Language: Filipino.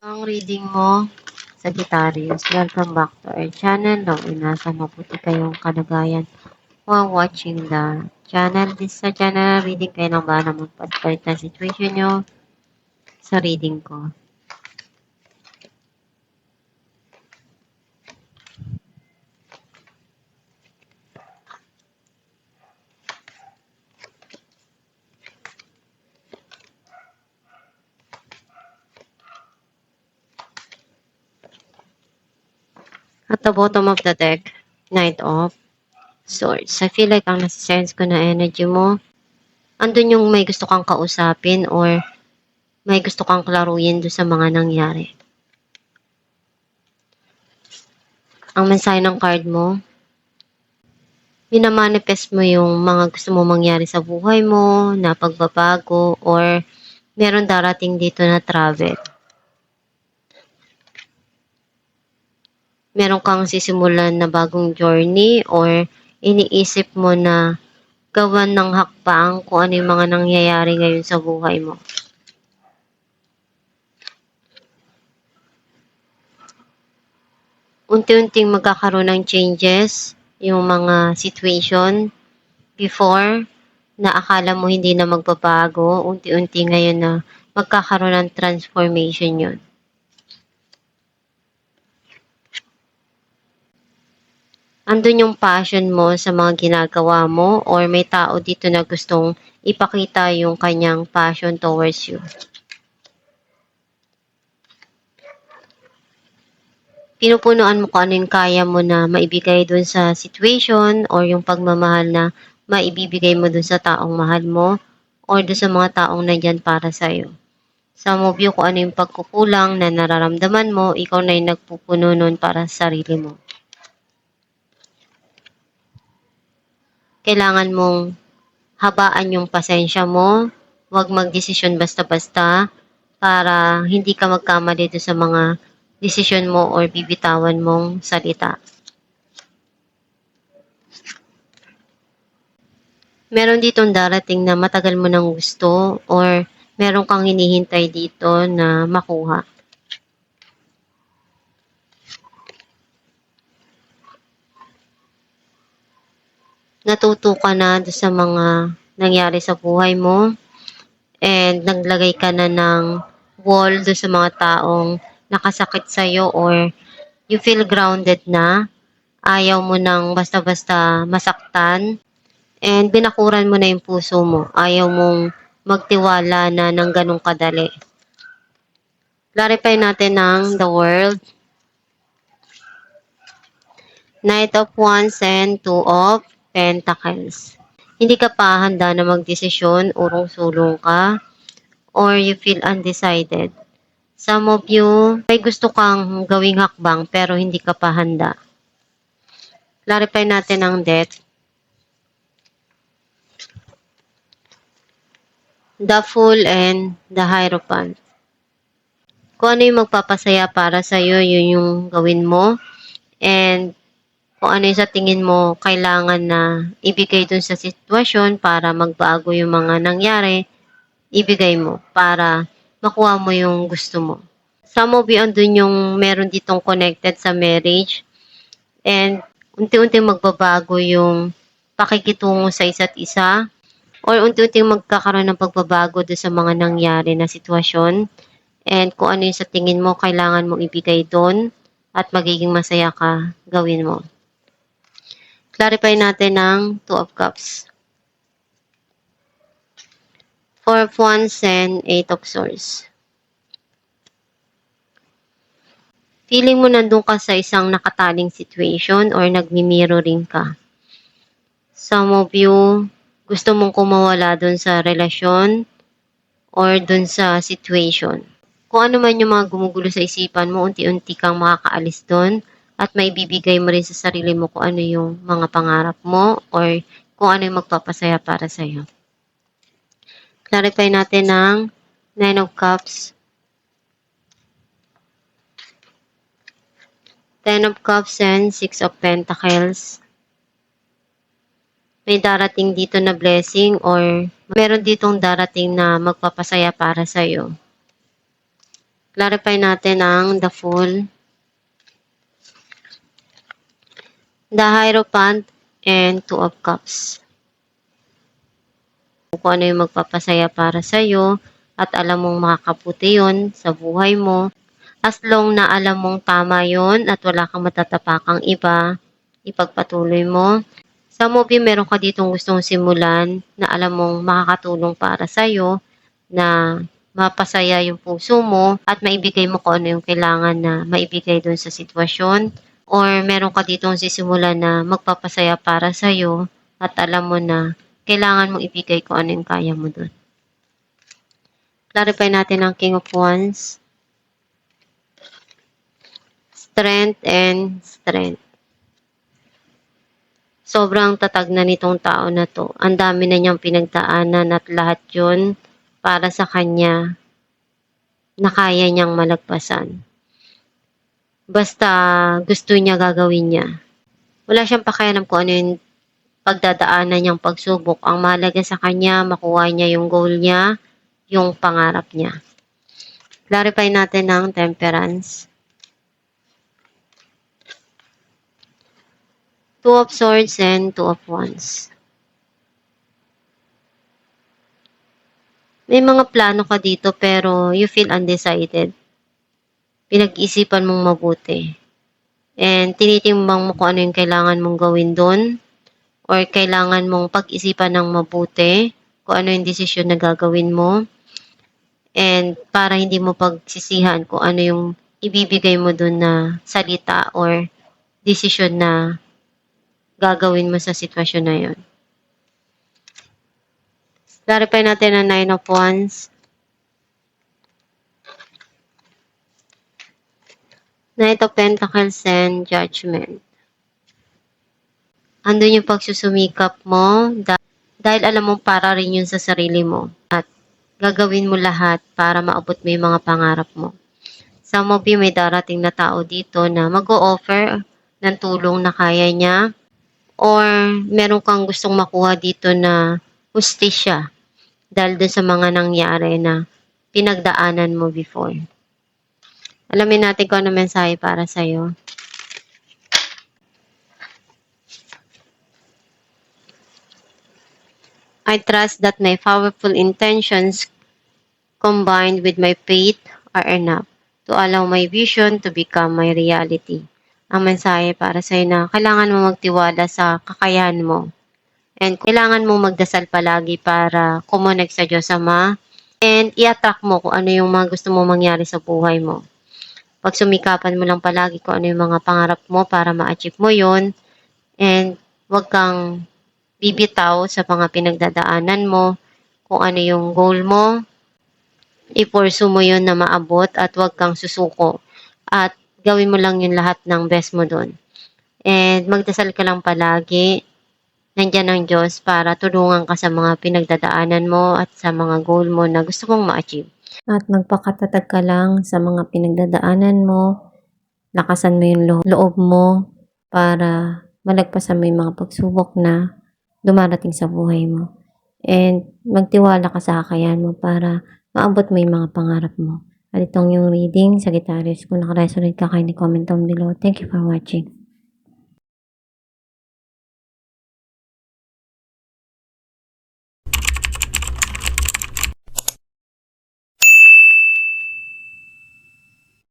Ang reading mo, Sagittarius. Welcome back to our channel. Naway nasa mabuti kayong kalagayan while watching the channel. This sa channel reading kayo ng bahala magpapalit na situation nyo sa reading ko. At the bottom of the deck, Knight of Swords. I feel like ang nasa-sense ko na energy mo, andun yung may gusto kang kausapin or may gusto kang klaruhin doon sa mga nangyari. Ang mensahe ng card mo, minamanifest mo yung mga gusto mo mangyari sa buhay mo, na pagbabago, or meron darating dito na travel. Meron kang sisimulan na bagong journey or iniisip mo na gawan ng hakbang kung ano yung mga nangyayari ngayon sa buhay mo. Unti-unting magkakaroon ng changes yung mga situation before na akala mo hindi na magbabago, unti-unti ngayon na magkakaroon ng transformation yun. Andun yung passion mo sa mga ginagawa mo or may tao dito na gustong ipakita yung kanyang passion towards you. Pinupunuan mo kung ano yung kaya mo na maibigay dun sa situation or yung pagmamahal na maibibigay mo dun sa taong mahal mo or dun sa mga taong nandyan para sa'yo. Sa movie kung ano yung pagkukulang na nararamdaman mo, ikaw na yung nagpupuno nun para sa sarili mo. Kailangan mong habaan yung pasensya mo, huwag magdesisyon basta-basta para hindi ka magkamali doon sa mga desisyon mo or bibitawan mong salita. Meron ditong darating na matagal mo nang gusto or meron kang hinihintay dito na makuha. Natuto ka na sa mga nangyari sa buhay mo and naglagay ka na ng wall do sa mga taong nakasakit sa'yo or you feel grounded na. Ayaw mo nang basta-basta masaktan and binakuran mo na yung puso mo. Ayaw mong magtiwala na ng ganong kadali. Clarify natin ng the world. Knight of Wands and Two of Pentacles. Hindi ka pa handa na magdesisyon, urong-sulong ka, or you feel undecided. Some of you, may gusto kang gawing hakbang pero hindi ka pa handa. Clarify natin ang death. The Fool and the Hierophant. Kung ano yung magpapasaya para sa'yo, yun yung gawin mo. And kung ano yung sa tingin mo kailangan na ibigay dun sa sitwasyon para magbago yung mga nangyari, ibigay mo para makuha mo yung gusto mo. Some of you andun yung meron ditong connected sa marriage and unti-unti magbabago yung pakikitungo sa isa't isa or unti-unti magkakaroon ng pagbabago doon sa mga nangyari na sitwasyon and kung ano yung sa tingin mo kailangan mong ibigay doon at magiging masaya ka, gawin mo. Clarify natin ang Two of Cups. Four of Wands and Eight of Swords. Feeling mo nandun ka sa isang nakataling situation or nagmi-mirroring ka. Some of you, gusto mong kumawala dun sa relasyon or dun sa situation. Kung ano man yung mga gumugulo sa isipan mo, unti-unti kang makakaalis dun at may bibigay mo rin sa sarili mo kung ano yung mga pangarap mo or kung ano yung magpapasaya para sa'yo. Clarify natin ang Nine of Cups, Ten of Cups, and Six of Pentacles. May darating dito na blessing or meron ditong darating na magpapasaya para sa'yo. Clarify natin ang the Fool, the Hierophant, and Two of Cups. Kung ano yung magpapasaya para sa'yo at alam mong makakabuti yun sa buhay mo. As long na alam mong tama yun at wala kang matatapakang iba, ipagpatuloy mo. Sa movie, meron ka ditong gustong simulan na alam mong makakatulong para sa'yo, na mapasaya yung puso mo at maibigay mo kung ano yung kailangan na maibigay dun sa sitwasyon. Or meron ka ditong sisimulan na magpapasaya para sa'yo at alam mo na kailangan mong ibigay kung ano yung kaya mo dun. Clarify natin ang King of Wands, Strength and Strength. Sobrang tatag na nitong tao na to. Ang dami na niyang pinagdaanan at lahat yun para sa kanya na kaya niyang malagpasan. Basta gusto niya, gagawin niya. Wala siyang pakialam kung ano yung pagdadaanan niyang pagsubok. Ang mahalaga sa kanya, makuha niya yung goal niya, yung pangarap niya. Clarify natin ang Temperance. Two of Swords and Two of Wands. May mga plano ka dito pero you feel undecided. Pinag-isipan mong mabuti. And tinitimbang mo kung ano yung kailangan mong gawin doon. Or kailangan mong pag-isipan ng mabuti kung ano yung desisyon na gagawin mo. And para hindi mo pagsisihan kung ano yung ibibigay mo doon na salita or desisyon na gagawin mo sa sitwasyon na yun. Clarify natin ang Nine of Wands. Knight of Pentacles and Judgment. Andun yung pagsusumikap mo dahil alam mo para rin yun sa sarili mo. At gagawin mo lahat para maabot mo yung mga pangarap mo. Some of you, may darating na tao dito na mag-o-offer ng tulong na kaya niya. Or meron kang gustong makuha dito na hustisya dahil dun sa mga nangyari na pinagdaanan mo before. Alamin natin kung ano mensahe para sa'yo. I trust that my powerful intentions combined with my faith are enough to allow my vision to become my reality. Ang mensahe para sa'yo na kailangan mo magtiwala sa kakayahan mo. And kailangan mo magdasal palagi para kumonect sa Diyos Ama. And i-attract mo kung ano yung mga gusto mo mangyari sa buhay mo. Pagsumikapan mo lang palagi kung ano yung mga pangarap mo para ma-achieve mo yun. And huwag kang bibitaw sa mga pinagdadaanan mo. Kung ano yung goal mo, i-pursue mo yun na maabot at huwag kang susuko. At gawin mo lang yung lahat ng best mo dun. And magdasal ka lang palagi. Nandiyan ang Diyos para tulungan ka sa mga pinagdadaanan mo at sa mga goal mo na gusto mong ma-achieve. At magpakatatag ka lang sa mga pinagdadaanan mo. Lakasan mo yung loob mo para malagpasan mo yung mga pagsubok na dumarating sa buhay mo. And magtiwala ka sa kakayahan mo para maabot mo yung mga pangarap mo. At itong yung reading, Sagittarius, kung nakaresonate ka, kindly comment down below. Thank you for watching.